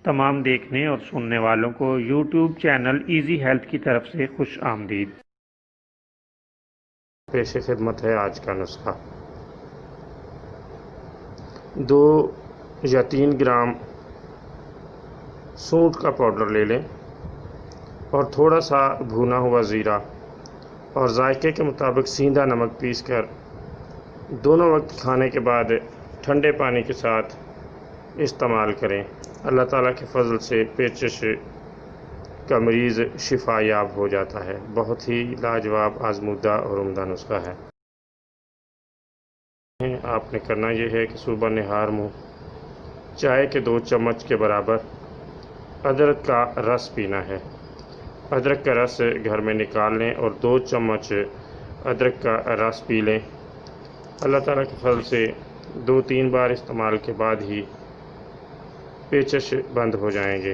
تمام دیکھنے اور سننے والوں کو یوٹیوب چینل ایزی ہیلتھ کی طرف سے خوش آمدید۔ پیش خدمت ہے آج کا نسخہ۔ 2 یا 3 گرام سونٹ کا پاؤڈر لے لیں اور تھوڑا سا بھونا ہوا زیرہ اور ذائقے کے مطابق سیندا نمک پیس کر دونوں وقت کھانے کے بعد ٹھنڈے پانی کے ساتھ استعمال کریں۔ اللہ تعالیٰ کے فضل سے پیچش کا مریض شفا یاب ہو جاتا ہے۔ بہت ہی لاجواب، آزمودہ اور عمدہ نسخہ ہے۔ آپ نے کرنا یہ ہے کہ صبح نہار منہ چائے کے 2 چمچ کے برابر ادرک کا رس پینا ہے۔ ادرک کا رس گھر میں نکال لیں اور 2 چمچ ادرک کا رس پی لیں۔ اللہ تعالیٰ کے فضل سے 2-3 بار استعمال کے بعد ہی پیچش بند ہو جائیں گے۔